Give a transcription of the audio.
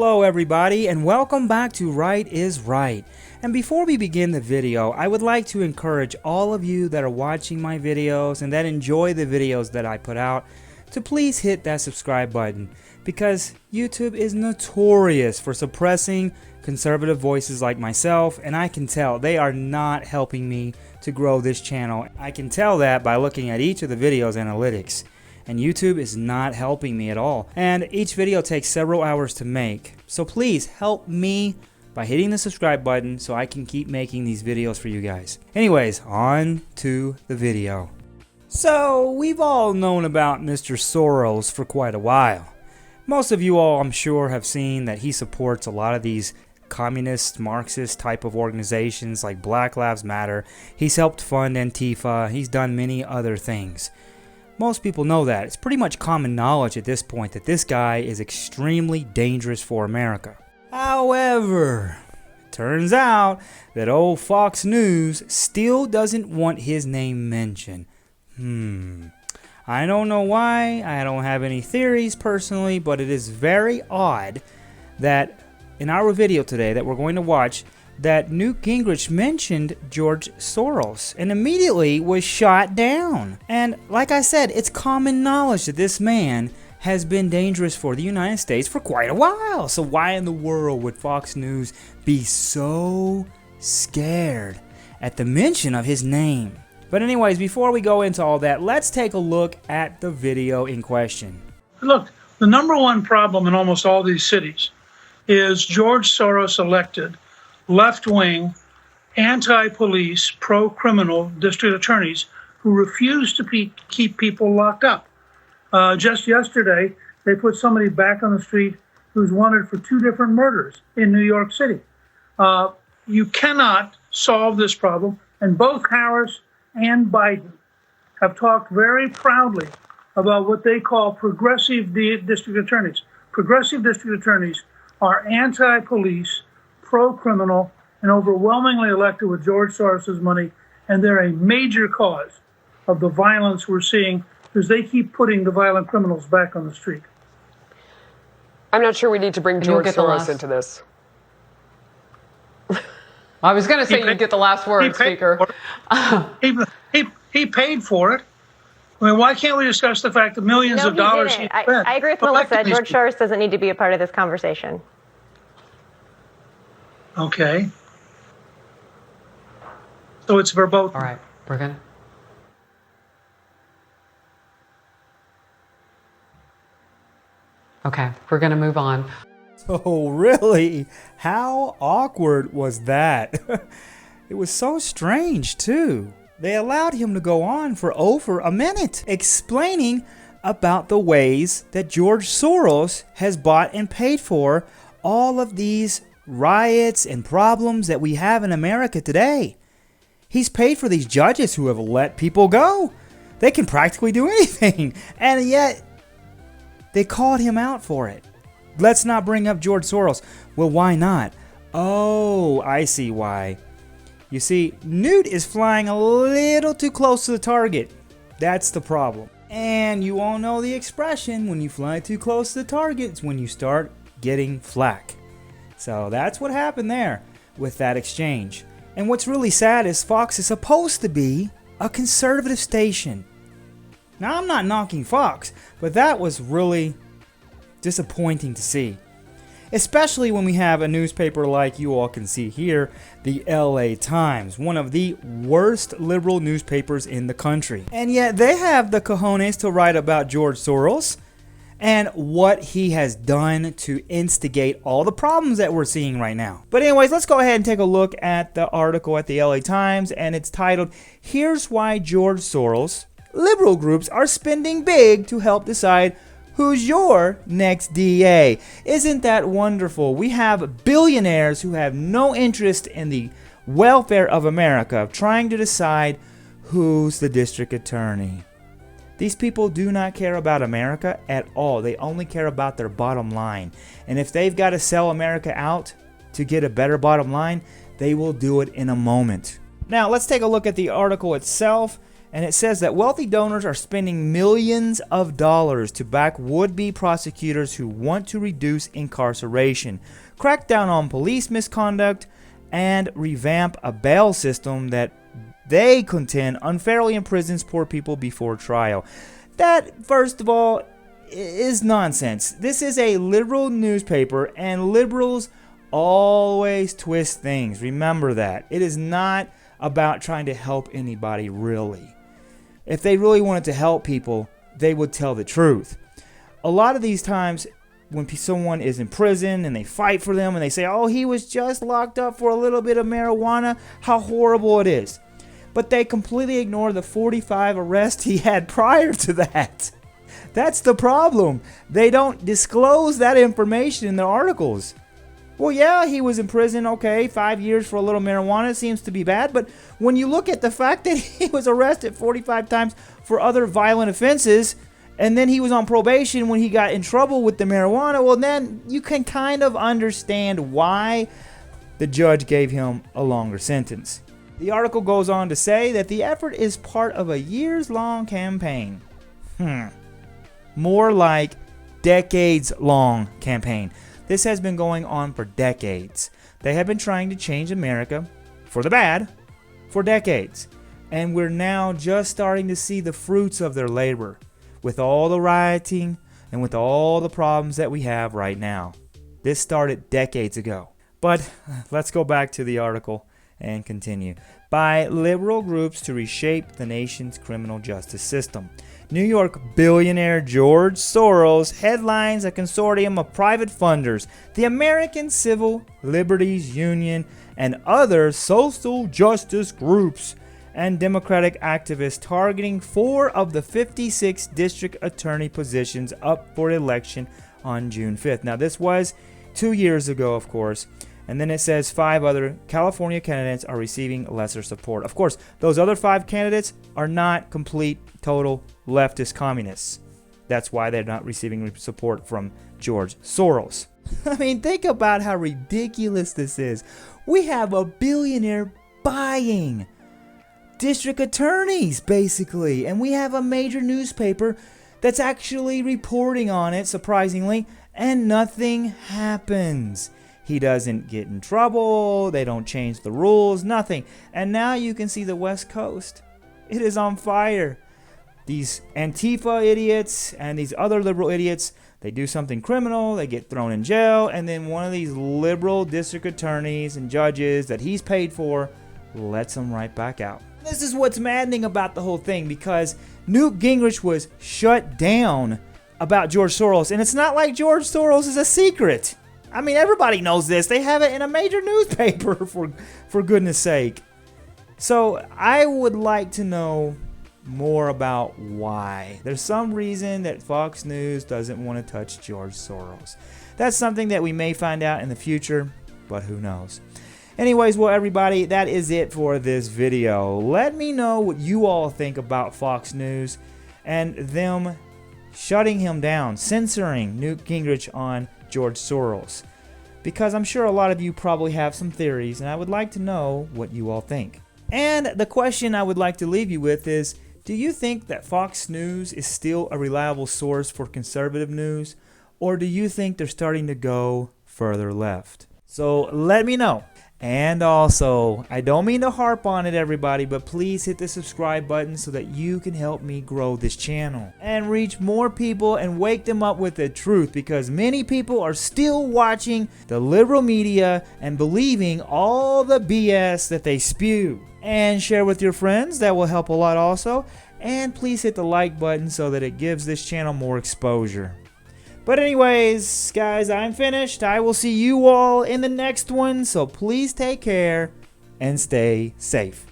Hello everybody and welcome back to Right is Right. And before we begin the video, I would like to encourage all of you that are watching my videos and that enjoy the videos that I put out to please hit that subscribe button, because YouTube is notorious for suppressing conservative voices like myself, and I can tell they are not helping me to grow this channel. I can tell that by looking at each of the videos analytics. And YouTube is not helping me at all. And each video takes several hours to make. So please help me by hitting the subscribe button so I can keep making these videos for you guys. Anyways, on to the video. So we've all known about Mr. Soros for quite a while. Most of you all, I'm sure, have seen that he supports a lot of these communist, Marxist type of organizations like Black Lives Matter. He's helped fund Antifa. He's done many other things. Most people know that. It's pretty much common knowledge at this point that this guy is extremely dangerous for America. However, it turns out that old Fox News still doesn't want his name mentioned. I don't know why. I don't have any theories personally, but it is very odd that in our video today that we're going to watch, that Newt Gingridge mentioned George Soros and immediately was shot down. And like I said, it's common knowledge that this man has been dangerous for the United States for quite a while. So why in the world would Fox News be so scared at the mention of his name? But anyways, before we go into all that, let's take a look at the video in question. Look, the number one problem in almost all these cities is George Soros elected left-wing, anti-police, pro-criminal district attorneys who refuse to keep people locked up. Just yesterday, they put somebody back on the street who's wanted for 2 different murders in New York City. You cannot solve this problem, and both Harris and Biden have talked very proudly about what they call progressive district attorneys. Progressive district attorneys are anti-police, pro-criminal, and overwhelmingly elected with George Soros' money, and they're a major cause of the violence we're seeing because they keep putting the violent criminals back on the street. I'm not sure we need to bring George Soros into this. I was going to say you'd get the last word, Speaker. He paid for it. I mean, why can't we discuss the fact that millions of dollars he spent? I agree with Melissa. George Soros doesn't need to be a part of this conversation. Okay. So it's verboten. All right, we're gonna. Okay, we're gonna move on. Oh, really? How awkward was that? It was so strange, too. They allowed him to go on for over a minute, explaining about the ways that George Soros has bought and paid for all of these riots and problems that we have in America today. He's paid for these judges who have let people go. They can practically do anything, and yet they called him out for it. Let's not bring up George Soros. Well, why not? Oh, I see why. You see, Newt is flying a little too close to the target. That's the problem. And you all know the expression, when you fly too close to the target, it's when you start getting flack. So that's what happened there with that exchange. And what's really sad is Fox is supposed to be a conservative station. Now, I'm not knocking Fox, but that was really disappointing to see. Especially when we have a newspaper like you all can see here, the LA Times, one of the worst liberal newspapers in the country. And yet they have the cojones to write about George Soros and what he has done to instigate all the problems that we're seeing right now. But anyways, let's go ahead and take a look at the article at the LA Times, and it's titled, "Here's Why George Soros Liberal Groups Are Spending Big to Help Decide Who's Your Next DA." Isn't that wonderful? We have billionaires who have no interest in the welfare of America, trying to decide who's the district attorney. These people do not care about America at all. They only care about their bottom line. And if they've got to sell America out to get a better bottom line, they will do it in a moment. Now, let's take a look at the article itself. And it says that wealthy donors are spending millions of dollars to back would-be prosecutors who want to reduce incarceration, crack down on police misconduct, and revamp a bail system that they contend unfairly imprisons poor people before trial. That, first of all, is nonsense. This is a liberal newspaper, and liberals always twist things. Remember that. It is not about trying to help anybody, really. If they really wanted to help people, they would tell the truth. A lot of these times, when someone is in prison and they fight for them and they say, oh, he was just locked up for a little bit of marijuana, how horrible it is. But they completely ignore the 45 arrests he had prior to that. That's the problem. They don't disclose that information in their articles. Well, yeah, he was in prison, okay, 5 years for a little marijuana seems to be bad, but when you look at the fact that he was arrested 45 times for other violent offenses, and then he was on probation when he got in trouble with the marijuana, well, then you can kind of understand why the judge gave him a longer sentence. The article goes on to say that the effort is part of a years-long campaign. More like decades-long campaign. This has been going on for decades. They have been trying to change America, for the bad, for decades. And we're now just starting to see the fruits of their labor, with all the rioting and with all the problems that we have right now. This started decades ago. But let's go back to the article and continue. By liberal groups to reshape the nation's criminal justice system. New York billionaire George Soros headlines a consortium of private funders, the American Civil Liberties Union, and other social justice groups and Democratic activists targeting 4 of the 56 district attorney positions up for election on June 5th. Now, this was 2 years ago, of course. And then it says 5 other California candidates are receiving lesser support. Of course, those other 5 candidates are not complete, total leftist communists. That's why they're not receiving support from George Soros. I mean, think about how ridiculous this is. We have a billionaire buying district attorneys, basically. And we have a major newspaper that's actually reporting on it, surprisingly, and nothing happens. He doesn't get in trouble, they don't change the rules, nothing. And now you can see the West Coast. It is on fire. These Antifa idiots and these other liberal idiots, they do something criminal, they get thrown in jail, and then one of these liberal district attorneys and judges that he's paid for lets them right back out. This is what's maddening about the whole thing, because Newt Gingrich was shut down about George Soros, and it's not like George Soros is a secret. I mean, everybody knows this. They have it in a major newspaper, for goodness sake. So I would like to know more about why. There's some reason that Fox News doesn't want to touch George Soros. That's something that we may find out in the future, but who knows. Anyways, well, everybody, that is it for this video. Let me know what you all think about Fox News and them shutting him down, censoring Newt Gingrich on George Soros, because I'm sure a lot of you probably have some theories, and I would like to know what you all think. And the question I would like to leave you with is, do you think that Fox News is still a reliable source for conservative news, or do you think they're starting to go further left? So let me know. And also, I don't mean to harp on it, everybody, but please hit the subscribe button so that you can help me grow this channel and reach more people and wake them up with the truth, because many people are still watching the liberal media and believing all the BS that they spew. And share with your friends, that will help a lot also. And please hit the like button so that it gives this channel more exposure. But anyways, guys, I'm finished. I will see you all in the next one, so please take care and stay safe.